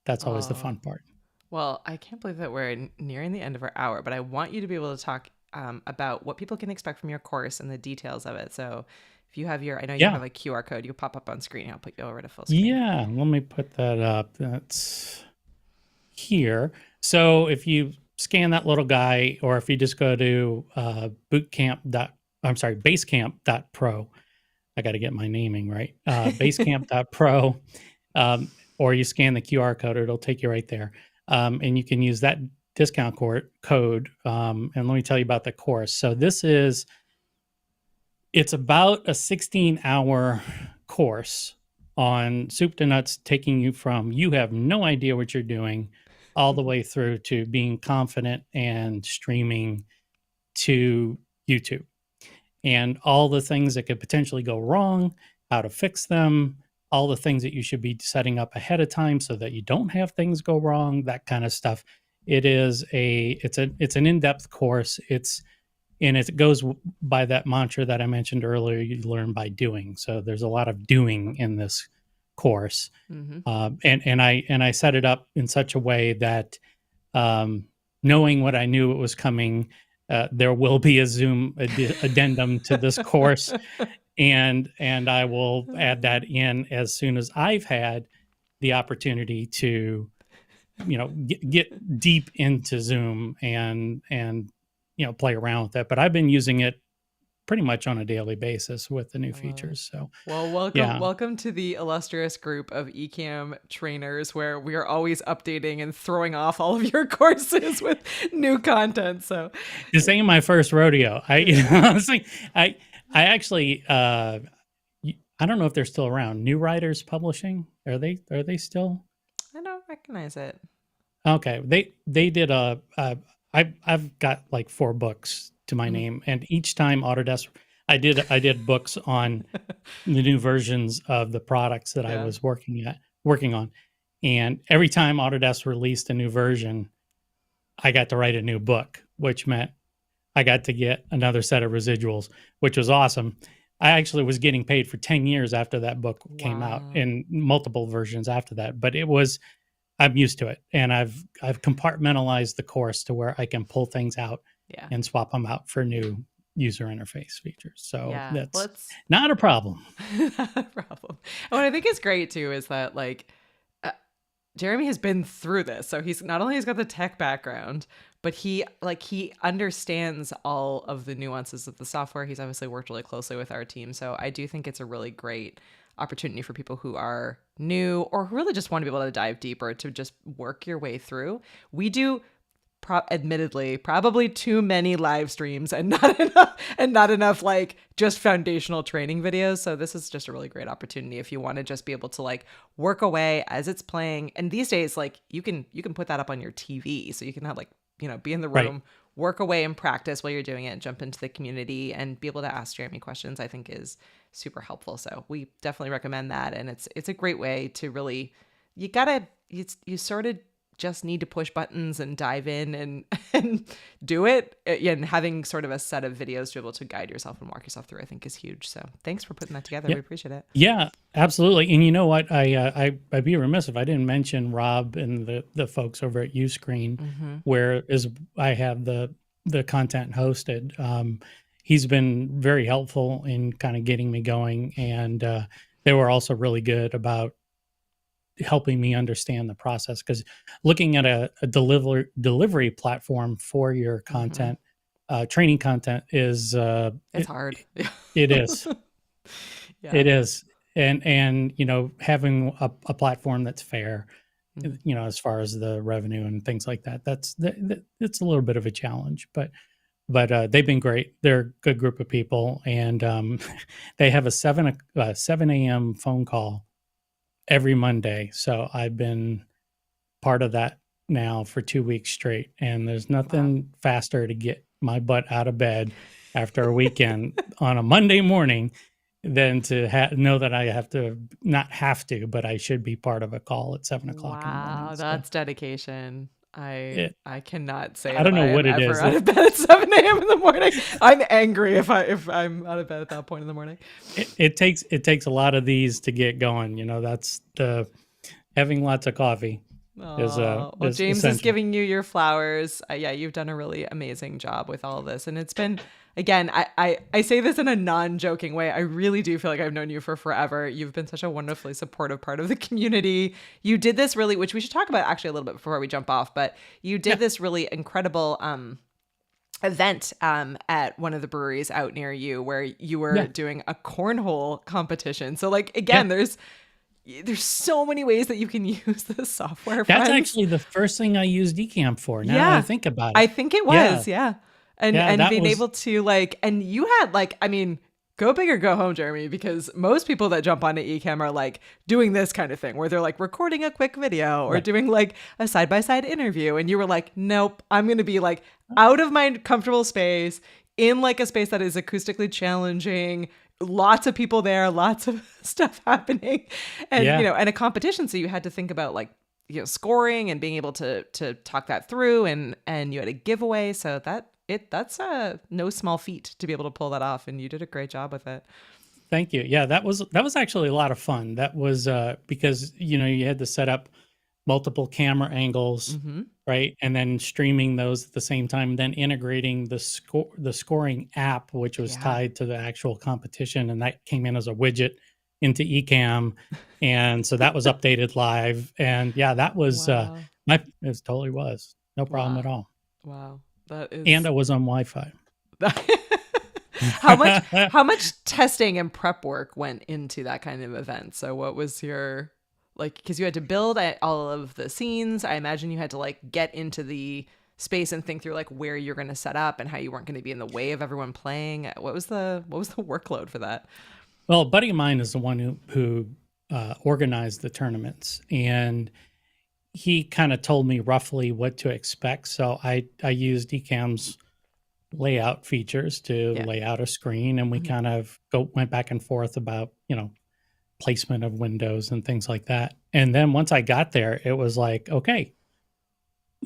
that's always the Oh. fun part. Well, I can't believe that we're nearing the end of our hour, but I want you to be able to talk about what people can expect from your course and the details of it. So if you have I know you Yeah. have a QR code, you pop up on screen. I'll put you over to full screen. Yeah. Let me put that up. That's here. So if you scan that little guy, or if you just go to basecamp.pro, I got to get my naming right. Basecamp.pro, or you scan the QR code, it'll take you right there. And you can use that discount code. And let me tell you about the course. So it's about a 16-hour course on soup to nuts, taking you from you have no idea what you're doing all the way through to being confident and streaming to YouTube, and all the things that could potentially go wrong, how to fix them, all the things that you should be setting up ahead of time so that you don't have things go wrong, that kind of stuff. It's an in-depth course. And it goes by that mantra that I mentioned earlier, you learn by doing. So there's a lot of doing in this course. And I set it up in such a way that, knowing what I knew it was coming, there will be a Zoom addendum to this course, and I will add that in as soon as I've had the opportunity to, get deep into Zoom and play around with it. But I've been using it pretty much on a daily basis with the new features. So, well, welcome to the illustrious group of Ecamm trainers, where we are always updating and throwing off all of your courses with new content. So this ain't my first rodeo. I actually, I don't know if they're still around. New Writers Publishing, are they still? I don't recognize it. Okay, they did I've got like 4 books to my name, and each time Autodesk, I did books on the new versions of the products that I was working on, and every time Autodesk released a new version, I got to write a new book, which meant I got to get another set of residuals, which was awesome. I actually was getting paid for 10 years after that book came out, in multiple versions after that, but I'm used to it, and I've compartmentalized the course to where I can pull things out and swap them out for new user interface features. So that's not a problem. Not a problem. And what I think is great too is that Jeremy has been through this, so he's not only has got the tech background, but he understands all of the nuances of the software. He's obviously worked really closely with our team, so I do think it's a really great opportunity for people who are new or who really just want to be able to dive deeper to just work your way through. We do admittedly probably too many live streams and not enough just foundational training videos. So this is just a really great opportunity if you want to just be able to work away as it's playing. And these days, you can put that up on your TV, so you can have be in the room, work away and practice while you're doing it, and jump into the community and be able to ask Jeremy questions, I think is super helpful. So we definitely recommend that. And it's a great way to really, you sort of just need to push buttons and dive in and do it. And having sort of a set of videos to be able to guide yourself and walk yourself through, I think is huge. So thanks for putting that together. We appreciate it. Yeah, absolutely. And you know what? I'd be remiss if I didn't mention Rob and the folks over at Uscreen, where I have the content hosted. He's been very helpful in kind of getting me going, and they were also really good about helping me understand the process, because looking at a delivery platform for your content, training content is it's hard. It is. It is. And having a platform that's fair, as far as the revenue and things like that, it's a little bit of a challenge, but they've been great. They're a good group of people, and they have a 7 a.m. phone call every Monday. So I've been part of that now for 2 weeks straight. And there's nothing faster to get my butt out of bed after a weekend on a Monday morning than to know that I have to, not have to, but I should be part of a call at 7 o'clock in the morning. Wow, So that's dedication. it, I cannot say I that don't know I am what it ever is. out of bed at 7 a.m. in the morning. I'm angry if I'm out of bed at that point in the morning. It takes a lot of these to get going. That's the having lots of coffee Oh, well, is James is essential. giving you your flowers. Yeah, you've done a really amazing job with all of this. And it's been, again, I say this in a non-joking way. I really do feel like I've known you for forever. You've been such a wonderfully supportive part of the community. You did this really, which we should talk about actually a little bit before we jump off, but you did this really incredible event at one of the breweries out near you where you were Yeah. doing a cornhole competition. So like, Yeah. again, there's so many ways that you can use this software. That's Friends. actually the first thing I used Ecamm for. Now that Yeah. I think about it. I think it was, yeah. And Yeah, that being was able to like, and you had like, I mean, go big or go home, Jeremy, because most people that jump onto Ecamm are like doing this kind of thing where they're like recording a quick video or right. doing like a side-by-side interview. And you were like, nope, I'm going to be like out of my comfortable space in like a space that is acoustically challenging, lots of people there, lots of stuff happening, and Yeah. and a competition. So you had to think about like scoring and being able to talk that through, and you had a giveaway. So that's a no small feat to be able to pull that off, and you did a great job with it. Thank you. Yeah, that was actually a lot of fun. That was because you had to set up multiple camera angles, right? And then streaming those at the same time, then integrating the scoring app, which was tied to the actual competition, and that came in as a widget into Ecamm, and so that was updated live. And yeah, that was Wow. it totally was no problem at all. Wow, that is. And I was on Wi-Fi. How much testing and prep work went into that kind of event? So what was your because you had to build all of the scenes. I imagine you had to like get into the space and think through like where you're going to set up and how you weren't going to be in the way of everyone playing. What was the workload for that? Well, a buddy of mine is the one who organized the tournaments, and he kind of told me roughly what to expect. So I used Ecamm's layout features to lay out a screen, and we kind of went back and forth about placement of windows and things like that. And then once I got there, it was like, okay,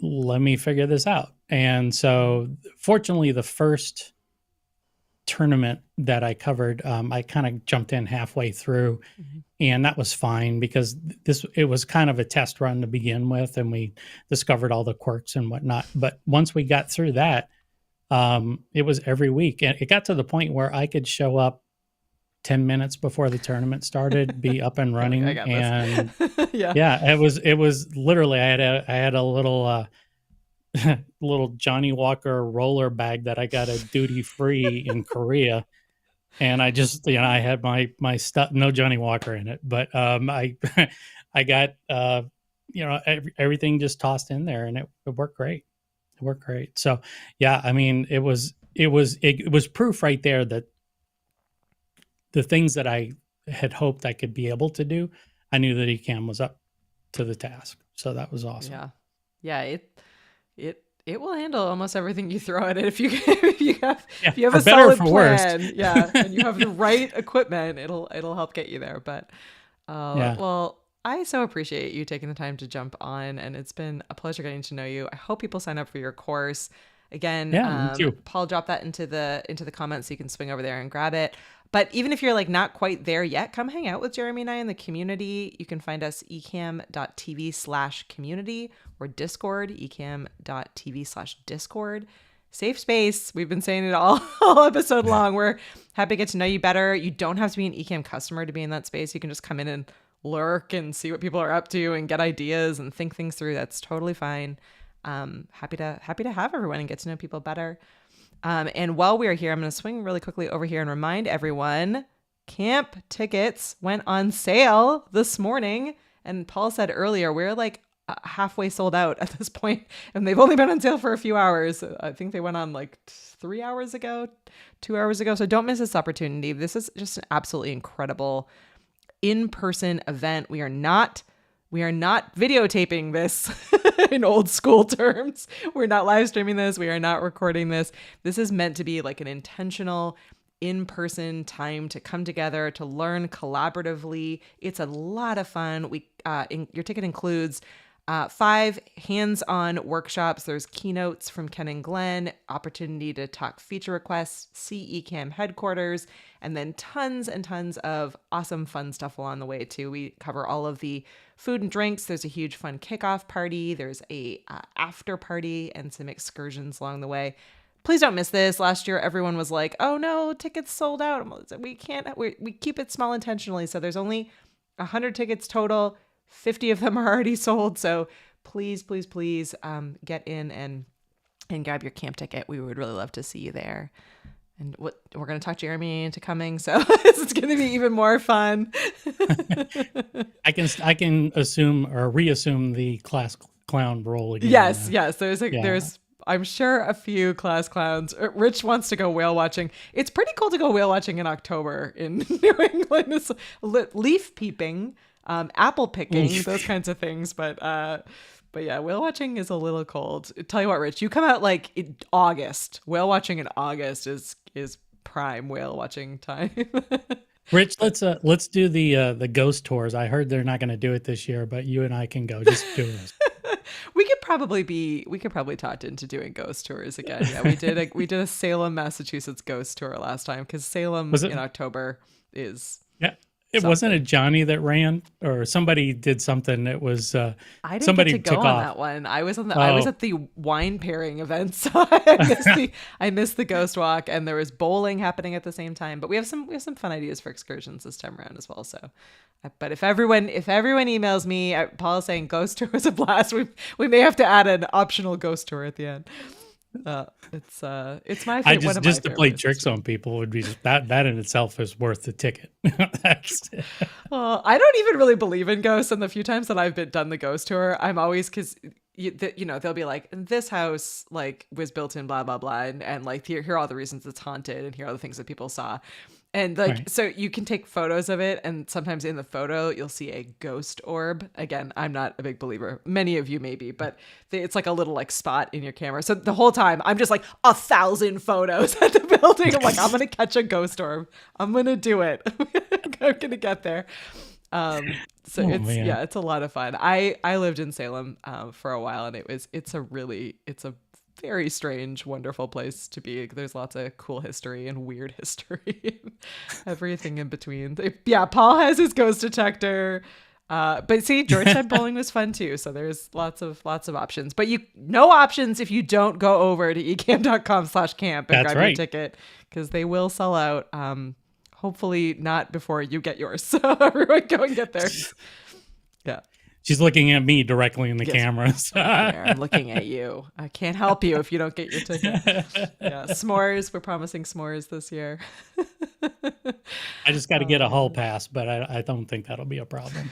let me figure this out. And so fortunately, the first tournament that I covered, I kind of jumped in halfway through, and that was fine because it was kind of a test run to begin with, and we discovered all the quirks and whatnot. But once we got through that, it was every week, and it got to the point where I could show up 10 minutes before the tournament started, be up and running. I got and this. yeah, it was literally, I had a little, little Johnny Walker roller bag that I got a duty free in Korea. And I just, I had my stuff, no Johnny Walker in it, but, I got, everything just tossed in there, and it worked great. It worked great. So yeah, I mean, it was proof right there that the things that I had hoped I could be able to do, I knew that Ecamm was up to the task. So that was awesome. Yeah. It will handle almost everything you throw at it if you have a better or solid for plan. worse. And you have the right equipment, it'll help get you there. But well, I so appreciate you taking the time to jump on, and it's been a pleasure getting to know you. I hope people sign up for your course. Again, Paul dropped that into the comments so you can swing over there and grab it. But even if you're like not quite there yet, come hang out with Jeremy and I in the community. You can find us ecamm.tv/community or Discord, ecamm.tv/Discord. Safe space. We've been saying it all episode long. We're happy to get to know you better. You don't have to be an Ecamm customer to be in that space. You can just come in and lurk and see what people are up to and get ideas and think things through. That's totally fine. Happy to have everyone and get to know people better. And while we're here, I'm going to swing really quickly over here and remind everyone, camp tickets went on sale this morning. And Paul said earlier, we're like halfway sold out at this point, and they've only been on sale for a few hours. I think they went on like 2 hours ago. So don't miss this opportunity. This is just an absolutely incredible in-person event. We are not videotaping this in old school terms. We're not live streaming this. We are not recording this. This is meant to be like an intentional in-person time to come together, to learn collaboratively. It's a lot of fun. Your ticket includes 5 hands-on workshops. There's keynotes from Ken and Glenn, opportunity to talk feature requests, see Ecamm headquarters, and then tons and tons of awesome fun stuff along the way too. We cover all of the food and drinks. There's a huge fun kickoff party. There's a after party and some excursions along the way. Please don't miss this. Last year, everyone was like, "Oh no, tickets sold out." We can't. We keep it small intentionally, so there's only 100 tickets total. 50 of them are already sold. So please, please, please get in and grab your camp ticket. We would really love to see you there. And we're going to talk Jeremy into coming, so it's going to be even more fun. I can assume or reassume the class clown role again. Yes. There's I'm sure a few class clowns. Rich wants to go whale watching. It's pretty cool to go whale watching in October in New England. It's leaf peeping. Apple picking, those kinds of things. But yeah, whale watching is a little cold. Tell you what, Rich, you come out like in August. Whale watching in August is prime whale watching time. Rich, let's do the ghost tours. I heard they're not going to do it this year, but you and I can go. Just do this. We could probably talk into doing ghost tours again. Yeah, we did a Salem, Massachusetts ghost tour last time because Salem in October is. Yeah. It wasn't a Johnny that ran, or somebody did something. It was I didn't somebody get to go took on off. That one. I was I was at the wine pairing event, so I missed the ghost walk, and there was bowling happening at the same time. But we have some fun ideas for excursions this time around as well. So, but if everyone emails me, Paul is saying ghost tour was a blast. We may have to add an optional ghost tour at the end. It's my favorite. Just to play tricks on people would be just that in itself is worth the ticket. Well, I don't even really believe in ghosts, and the few times that I've done the ghost tour, I'm always because they'll be like, this house like was built in blah blah blah, and like here are all the reasons it's haunted, and here are the things that people saw. And like, right. So you can take photos of it, and sometimes in the photo, you'll see a ghost orb. Again, I'm not a big believer. Many of you may be, but it's like a little like spot in your camera. So the whole time, I'm just like 1,000 photos at the building. I'm like, I'm going to catch a ghost orb. I'm going to do it. I'm going to get there. It's a lot of fun. I lived in Salem for a while, and it's a very strange, wonderful place to be. There's lots of cool history and weird history, everything in between. Yeah, Paul has his ghost detector. But see, George said bowling was fun too. So there's lots of options. But no options if you don't go over to ecamm.com/camp and grab your ticket, because they will sell out. Hopefully not before you get yours. So everyone go and get there. Yeah. She's looking at me directly in the camera. So. I'm looking at you. I can't help you if you don't get your ticket. Yeah, s'mores. We're promising s'mores this year. I just got to get a hall pass, but I don't think that'll be a problem.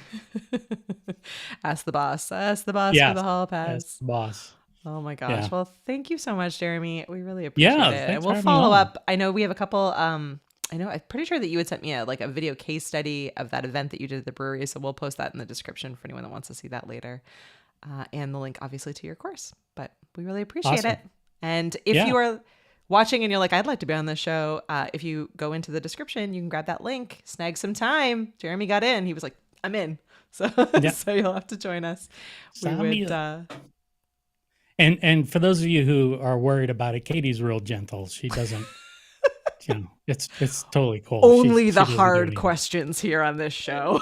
Ask the boss. Ask the boss for the hall pass. Ask the boss. Oh my gosh. Yeah. Well, thank you so much, Jeremy. We really appreciate it. And we'll follow up. I know we have a couple. I'm pretty sure that you had sent me a video case study of that event that you did at the brewery. So we'll post that in the description for anyone that wants to see that later. And the link obviously to your course, but we really appreciate it. And if you are watching and you're like, I'd like to be on this show. If you go into the description, you can grab that link, snag some time. Jeremy got in. He was like, I'm in. So, so you'll have to join us. And for those of you who are worried about it, Katie's real gentle. She doesn't, it's totally cool. Only the hard questions here on this show.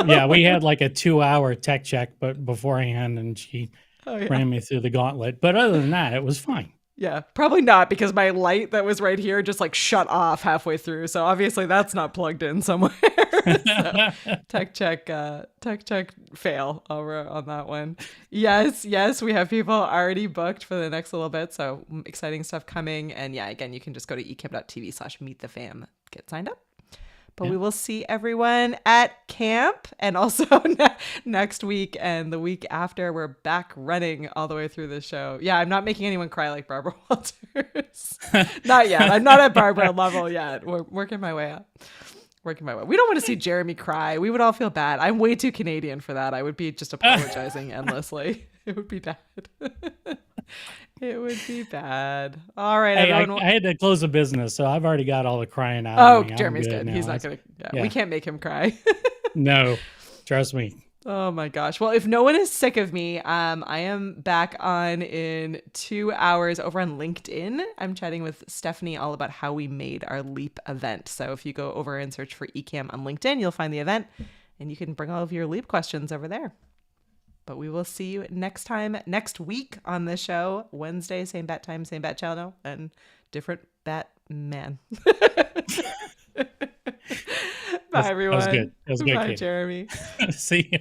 Yeah, we had like a 2-hour tech check, but beforehand, and she ran me through the gauntlet. But other than that, it was fine. Yeah, probably not, because my light that was right here just like shut off halfway through. So obviously that's not plugged in somewhere. So, tech check fail over on that one. Yes, we have people already booked for the next little bit. So exciting stuff coming. And yeah, again, you can just go to ecamm.tv/meetthefam, get signed up. But we will see everyone at camp, and also next week and the week after, we're back running all the way through the show. Yeah, I'm not making anyone cry like Barbara Walters. Not yet. I'm not at Barbara level yet. We're working my way up. We don't want to see Jeremy cry. We would all feel bad. I'm way too Canadian for that. I would be just apologizing endlessly. It would be bad. It would be bad. All right, Hey, everyone. I had to close a business, so I've already got all the crying out Oh, of me. I'm Jeremy's good good. He's now. not gonna. Yeah, Yeah. we can't make him cry. No, trust me. Oh my gosh. Well, if no one is sick of me, I am back on in 2 hours over on LinkedIn. I'm chatting with Stephanie all about how we made our LEAP event. So if you go over and search for Ecamm on LinkedIn, you'll find the event and you can bring all of your LEAP questions over there. But we will see you next week on the show. Wednesday, same bat time, same bat channel, and different Batman. Bye, everyone. That was good. That was good, Bye, Katie. Jeremy. See you.